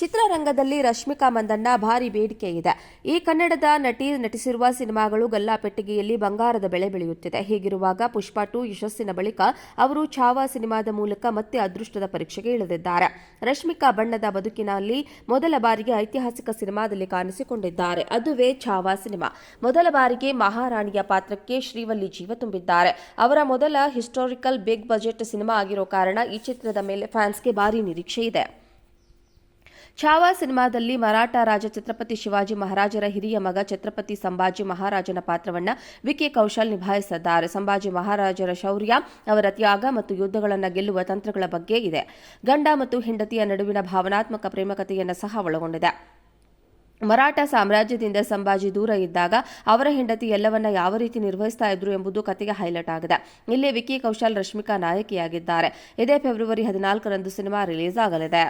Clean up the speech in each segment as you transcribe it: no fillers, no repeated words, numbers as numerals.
ಚಿತ್ರರಂಗದಲ್ಲಿ ರಶ್ಮಿಕಾ ಮಂದಣ್ಣ ಭಾರಿ ಬೇಡಿಕೆ ಇದೆ. ಈ ಕನ್ನಡದ ನಟಿ ನಟಿಸಿರುವ ಸಿನಿಮಾಗಳು ಗಲ್ಲಾಪೆಟ್ಟಿಗೆಯಲ್ಲಿ ಬಂಗಾರದ ಬೆಲೆ ಬೆಳೆಯುತ್ತಿದೆ. ಹೀಗಿರುವಾಗ ಪುಷ್ಪ 2 ಯಶಸ್ಸಿನ ಬಳಿಕ ಅವರು ಛಾವಾ ಸಿನಿಮಾದ ಮೂಲಕ ಮತ್ತೆ ಅದೃಷ್ಟದ ಪರೀಕ್ಷೆಗೆ ಇಳಿದಿದ್ದಾರೆ. ರಶ್ಮಿಕಾ ಬಣ್ಣದ ಬದುಕಿನಲ್ಲಿ ಮೊದಲ ಬಾರಿಗೆ ಐತಿಹಾಸಿಕ ಸಿನಿಮಾದಲ್ಲಿ ಕಾಣಿಸಿಕೊಂಡಿದ್ದಾರೆ. ಅದುವೇ ಛಾವಾ ಸಿನಿಮಾ. ಮೊದಲ ಬಾರಿಗೆ ಮಹಾರಾಣಿಯ ಪಾತ್ರಕ್ಕೆ ಶ್ರೀವಲ್ಲಿ ಜೀವ ತುಂಬಿದ್ದಾರೆ. ಅವರ ಮೊದಲ ಹಿಸ್ಟಾರಿಕಲ್ ಬಿಗ್ ಬಜೆಟ್ ಸಿನಿಮಾ ಆಗಿರೋ ಕಾರಣ ಈ ಚಿತ್ರದ ಮೇಲೆ ಫ್ಯಾನ್ಸ್ಗೆ ಭಾರಿ ನಿರೀಕ್ಷೆ ಇದೆ. ಛಾವಾ ಸಿನಿಮಾದಲ್ಲಿ ಮರಾಠ ರಾಜ ಛತ್ರಪತಿ ಶಿವಾಜಿ ಮಹಾರಾಜರ ಹಿರಿಯ ಮಗ ಛತ್ರಪತಿ ಸಂಭಾಜಿ ಮಹಾರಾಜನ ಪಾತ್ರವನ್ನು ವಿಕಿ ಕೌಶಲ್ ನಿಭಾಯಿಸಿದ್ದಾರೆ. ಸಂಭಾಜಿ ಮಹಾರಾಜರ ಶೌರ್ಯ, ಅವರ ತ್ಯಾಗ ಮತ್ತು ಯುದ್ಧಗಳನ್ನು ಗೆಲ್ಲುವ ತಂತ್ರಗಳ ಬಗ್ಗೆ ಇದೆ. ಗಂಡ ಮತ್ತು ಹೆಂಡತಿಯ ನಡುವಿನ ಭಾವನಾತ್ಮಕ ಪ್ರೇಮಕತೆಯನ್ನು ಸಹ ಒಳಗೊಂಡಿದೆ. ಮರಾಠ ಸಾಮ್ರಾಜ್ಯದಿಂದ ಸಂಭಾಜಿ ದೂರ ಇದ್ದಾಗ ಅವರ ಹೆಂಡತಿ ಎಲ್ಲವನ್ನ ಯಾವ ರೀತಿ ನಿರ್ವಹಿಸ್ತಾ ಇದ್ರು ಎಂಬುದು ಕತೆಗೆ ಹೈಲೈಟ್ ಆಗಿದೆ. ಇಲ್ಲಿ ವಿಕಿ ಕೌಶಲ್ ರಶ್ಮಿಕಾ ನಾಯಕಿಯಾಗಿದ್ದಾರೆ. ಇದೇ ಫೆಬ್ರವರಿ 14ರಂದು ಸಿನಿಮಾ ರಿಲೀಸ್ ಆಗಲಿದೆ.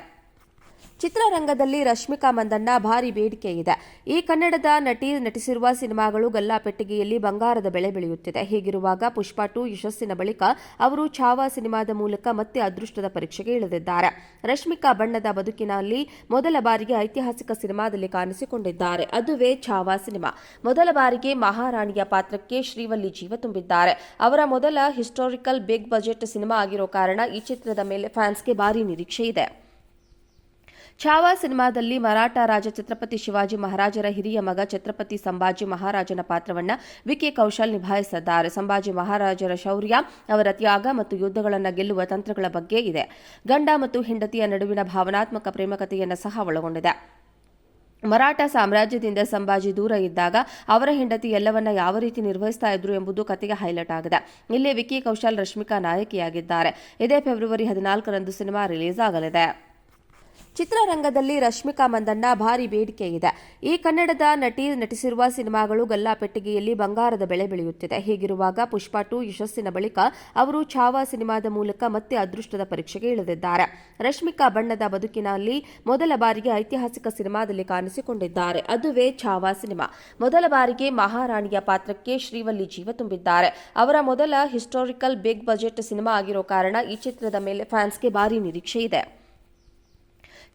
ಚಿತ್ರರಂಗದಲ್ಲಿ ರಶ್ಮಿಕಾ ಮಂದಣ್ಣ ಭಾರಿ ಬೇಡಿಕೆ ಇದೆ. ಈ ಕನ್ನಡದ ನಟಿ ನಟಿಸಿರುವ ಸಿನಿಮಾಗಳು ಗಲ್ಲಾಪೆಟ್ಟಿಗೆಯಲ್ಲಿ ಬಂಗಾರದ ಬೆಲೆ ಬೆಳೆಯುತ್ತಿದೆ. ಹೀಗಿರುವಾಗ ಪುಷ್ಪ 2 ಯಶಸ್ಸಿನ ಬಳಿಕ ಅವರು ಛಾವಾ ಸಿನಿಮಾದ ಮೂಲಕ ಮತ್ತೆ ಅದೃಷ್ಟದ ಪರೀಕ್ಷೆಗೆ ಇಳಿದಿದ್ದಾರೆ. ರಶ್ಮಿಕಾ ಬಣ್ಣದ ಬದುಕಿನಲ್ಲಿ ಮೊದಲ ಬಾರಿಗೆ ಐತಿಹಾಸಿಕ ಸಿನಿಮಾದಲ್ಲಿ ಕಾಣಿಸಿಕೊಂಡಿದ್ದಾರೆ. ಅದುವೇ ಛಾವಾ ಸಿನಿಮಾ. ಮೊದಲ ಬಾರಿಗೆ ಮಹಾರಾಣಿಯ ಪಾತ್ರಕ್ಕೆ ಶ್ರೀವಲ್ಲಿ ಜೀವ ತುಂಬಿದ್ದಾರೆ. ಅವರ ಮೊದಲ ಹಿಸ್ಟಾರಿಕಲ್ ಬಿಗ್ ಬಜೆಟ್ ಸಿನಿಮಾ ಆಗಿರೋ ಕಾರಣ ಈ ಚಿತ್ರದ ಮೇಲೆ ಫ್ಯಾನ್ಸ್ಗೆ ಭಾರಿ ನಿರೀಕ್ಷೆ ಇದೆ. ಛಾವಾ ಸಿನಿಮಾದಲ್ಲಿ ಮರಾಠ ರಾಜ ಛತ್ರಪತಿ ಶಿವಾಜಿ ಮಹಾರಾಜರ ಹಿರಿಯ ಮಗ ಛತ್ರಪತಿ ಸಂಭಾಜಿ ಮಹಾರಾಜನ ಪಾತ್ರವನ್ನು ವಿಕಿ ಕೌಶಲ್ ನಿಭಾಯಿಸಿದ್ದಾರೆ. ಸಂಭಾಜಿ ಮಹಾರಾಜರ ಶೌರ್ಯ, ಅವರ ತ್ಯಾಗ ಮತ್ತು ಯುದ್ಧಗಳನ್ನು ಗೆಲ್ಲುವ ತಂತ್ರಗಳ ಬಗ್ಗೆ ಇದೆ. ಗಂಡ ಮತ್ತು ಹೆಂಡತಿಯ ನಡುವಿನ ಭಾವನಾತ್ಮಕ ಪ್ರೇಮಕತೆಯನ್ನು ಸಹ ಒಳಗೊಂಡಿದೆ. ಮರಾಠ ಸಾಮ್ರಾಜ್ಯದಿಂದ ಸಂಭಾಜಿ ದೂರ ಇದ್ದಾಗ ಅವರ ಹೆಂಡತಿ ಎಲ್ಲವನ್ನ ಯಾವ ರೀತಿ ನಿರ್ವಹಿಸ್ತಾ ಇದ್ರು ಎಂಬುದು ಕತೆಗೆ ಹೈಲೈಟ್ ಆಗಿದೆ. ಇಲ್ಲಿ ವಿಕಿ ಕೌಶಲ್ ರಶ್ಮಿಕಾ ನಾಯಕಿಯಾಗಿದ್ದಾರೆ. ಇದೇ ಫೆಬ್ರವರಿ 14ರಂದು ಸಿನಿಮಾ ರಿಲೀಸ್ ಆಗಲಿದೆ. ಚಿತ್ರರಂಗದಲ್ಲಿ ರಶ್ಮಿಕಾ ಮಂದಣ್ಣ ಭಾರಿ ಬೇಡಿಕೆ ಇದೆ. ಈ ಕನ್ನಡದ ನಟಿ ನಟಿಸಿರುವ ಸಿನಿಮಾಗಳು ಗಲ್ಲಾಪೆಟ್ಟಿಗೆಯಲ್ಲಿ ಬಂಗಾರದ ಬೆಲೆ ಬೆಳೆಯುತ್ತಿದೆ. ಹೀಗಿರುವಾಗ ಪುಷ್ಪ 2 ಯಶಸ್ಸಿನ ಬಳಿಕ ಅವರು ಛಾವಾ ಸಿನಿಮಾದ ಮೂಲಕ ಮತ್ತೆ ಅದೃಷ್ಟದ ಪರೀಕ್ಷೆಗೆ ಇಳಿದಿದ್ದಾರೆ. ರಶ್ಮಿಕಾ ಬಣ್ಣದ ಬದುಕಿನಲ್ಲಿ ಮೊದಲ ಬಾರಿಗೆ ಐತಿಹಾಸಿಕ ಸಿನಿಮಾದಲ್ಲಿ ಕಾಣಿಸಿಕೊಂಡಿದ್ದಾರೆ. ಅದುವೇ ಛಾವಾ ಸಿನಿಮಾ. ಮೊದಲ ಬಾರಿಗೆ ಮಹಾರಾಣಿಯ ಪಾತ್ರಕ್ಕೆ ಶ್ರೀವಲ್ಲಿ ಜೀವ ತುಂಬಿದ್ದಾರೆ. ಅವರ ಮೊದಲ ಹಿಸ್ಟಾರಿಕಲ್ ಬಿಗ್ ಬಜೆಟ್ ಸಿನಿಮಾ ಆಗಿರೋ ಕಾರಣ ಈ ಚಿತ್ರದ ಮೇಲೆ ಫ್ಯಾನ್ಸ್ಗೆ ಭಾರಿ ನಿರೀಕ್ಷೆ ಇದೆ.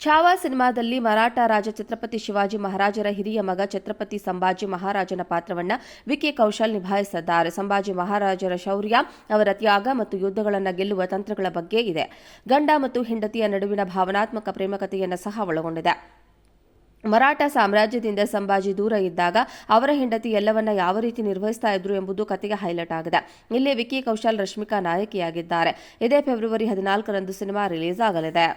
ಛಾವಾ ಸಿನಿಮಾದಲ್ಲಿ ಮರಾಠ ರಾಜ ಛತ್ರಪತಿ ಶಿವಾಜಿ ಮಹಾರಾಜರ ಹಿರಿಯ ಮಗ ಛತ್ರಪತಿ ಸಂಭಾಜಿ ಮಹಾರಾಜನ ಪಾತ್ರವನ್ನು ವಿಕಿ ಕೌಶಲ್ ನಿಭಾಯಿಸಿದ್ದಾರೆ. ಸಂಭಾಜಿ ಮಹಾರಾಜರ ಶೌರ್ಯ, ಅವರ ತ್ಯಾಗ ಮತ್ತು ಯುದ್ಧಗಳನ್ನು ಗೆಲ್ಲುವ ತಂತ್ರಗಳ ಬಗ್ಗೆ ಇದೆ. ಗಂಡ ಮತ್ತು ಹೆಂಡತಿಯ ನಡುವಿನ ಭಾವನಾತ್ಮಕ ಪ್ರೇಮಕತೆಯನ್ನು ಸಹ ಒಳಗೊಂಡಿದೆ. ಮರಾಠ ಸಾಮ್ರಾಜ್ಯದಿಂದ ಸಂಭಾಜಿ ದೂರ ಇದ್ದಾಗ ಅವರ ಹೆಂಡತಿ ಎಲ್ಲವನ್ನ ಯಾವ ರೀತಿ ನಿರ್ವಹಿಸ್ತಾ ಇದ್ರು ಎಂಬುದು ಕತೆಗೆ ಹೈಲೈಟ್ ಆಗಿದೆ. ಇಲ್ಲಿ ವಿಕಿ ಕೌಶಲ್ ರಶ್ಮಿಕಾ ನಾಯಕಿಯಾಗಿದ್ದಾರೆ. ಇದೇ ಫೆಬ್ರವರಿ 14ರಂದು ಸಿನಿಮಾ ರಿಲೀಸ್ ಆಗಲಿದೆ.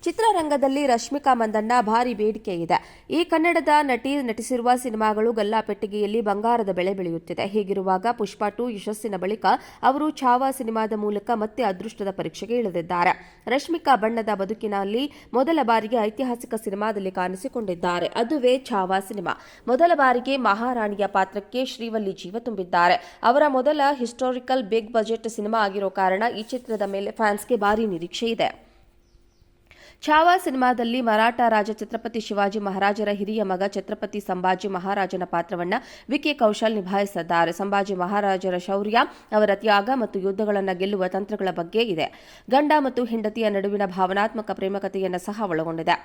ಚಿತ್ರರಂಗದಲ್ಲಿ ರಶ್ಮಿಕಾ ಮಂದಣ್ಣ ಭಾರಿ ಬೇಡಿಕೆ ಇದೆ. ಈ ಕನ್ನಡದ ನಟಿ ನಟಿಸಿರುವ ಸಿನಿಮಾಗಳು ಗಲ್ಲಾಪೆಟ್ಟಿಗೆಯಲ್ಲಿ ಬಂಗಾರದ ಬೆಲೆ ಬೆಳೆಯುತ್ತಿದೆ. ಹೀಗಿರುವಾಗ ಪುಷ್ಪ 2 ಯಶಸ್ಸಿನ ಬಳಿಕ ಅವರು ಛಾವಾ ಸಿನಿಮಾದ ಮೂಲಕ ಮತ್ತೆ ಅದೃಷ್ಟದ ಪರೀಕ್ಷೆಗೆ ಇಳಿದಿದ್ದಾರೆ. ಚಿತ್ರರಂಗದಲ್ಲಿ ರಶ್ಮಿಕಾ ಮಂದಣ್ಣ ಭಾರಿ ಬೇಡಿಕೆ ಇದೆ. ಈ ಕನ್ನಡದ ನಟಿ ನಟಿಸಿರುವ ಸಿನಿಮಾಗಳು ಗಲ್ಲಾಪೆಟ್ಟಿಗೆಯಲ್ಲಿ ಬಂಗಾರದ ಬೆಲೆ ಬೆಳೆಯುತ್ತಿದೆ. ಹೀಗಿರುವಾಗ ಪುಷ್ಪ 2 ಯಶಸ್ಸಿನ ಬಳಿಕ ಅವರು ಛಾವಾ ಸಿನಿಮಾದ ಮೂಲಕ ಮತ್ತೆ ಅದೃಷ್ಟದ ಪರೀಕ್ಷೆಗೆ ಇಳಿದಿದ್ದಾರೆ. ರಶ್ಮಿಕಾ ಬಣ್ಣದ ಬದುಕಿನಲ್ಲಿ ಮೊದಲ ಬಾರಿಗೆ ಐತಿಹಾಸಿಕ ಸಿನಿಮಾದಲ್ಲಿ ಕಾಣಿಸಿಕೊಂಡಿದ್ದಾರೆ. ಅದುವೇ ಛಾವಾ ಸಿನಿಮಾ. ಮೊದಲ ಬಾರಿಗೆ ಮಹಾರಾಣಿಯ ಪಾತ್ರಕ್ಕೆ ಶ್ರೀವಲ್ಲಿ ಜೀವ ತುಂಬಿದ್ದಾರೆ. ಅವರ ಮೊದಲ ಹಿಸ್ಟಾರಿಕಲ್ ಬಿಗ್ ಬಜೆಟ್ ಸಿನಿಮಾ ಆಗಿರೋ ಕಾರಣ ಈ ಚಿತ್ರದ ಮೇಲೆ ಫ್ಯಾನ್ಸ್ಗೆ ಭಾರಿ ನಿರೀಕ್ಷೆ ಇದೆ. ಛಾವಾ ಸಿನಿಮಾದಲ್ಲಿ ಮರಾಠ ರಾಜ ಛತ್ರಪತಿ ಶಿವಾಜಿ ಮಹಾರಾಜರ ಹಿರಿಯ ಮಗ ಛತ್ರಪತಿ ಸಂಭಾಜಿ ಮಹಾರಾಜನ ಪಾತ್ರವನ್ನು ವಿಕಿ ಕೌಶಲ್ ನಿಭಾಯಿಸಿದ್ದಾರೆ. ಸಂಭಾಜಿ ಮಹಾರಾಜರ ಶೌರ್ಯ, ಅವರ ತ್ಯಾಗ ಮತ್ತು ಯುದ್ಧಗಳನ್ನು ಗೆಲ್ಲುವ ತಂತ್ರಗಳ ಬಗ್ಗೆ ಇದೆ. ಗಂಡ ಮತ್ತು ಹೆಂಡತಿಯ ನಡುವಿನ ಭಾವನಾತ್ಮಕ ಪ್ರೇಮಕತೆಯನ್ನು ಸಹ ಒಳಗೊಂಡಿದೆ.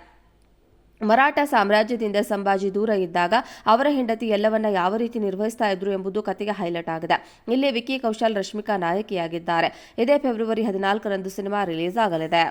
ಮರಾಠ ಸಾಮ್ರಾಜ್ಯದಿಂದ ಸಂಭಾಜಿ ದೂರ ಇದ್ದಾಗ ಅವರ ಹೆಂಡತಿ ಎಲ್ಲವನ್ನ ಯಾವ ರೀತಿ ನಿರ್ವಹಿಸ್ತಾ ಇದ್ರು ಎಂಬುದು ಕತೆಗೆ ಹೈಲೈಟ್ ಆಗಿದೆ. ಇಲ್ಲಿ ವಿಕಿ ಕೌಶಲ್ ರಶ್ಮಿಕಾ ನಾಯಕಿಯಾಗಿದ್ದಾರೆ. ಇದೇ ಫೆಬ್ರವರಿ 14ರಂದು ಸಿನಿಮಾ ರಿಲೀಸ್ ಆಗಲಿದೆ.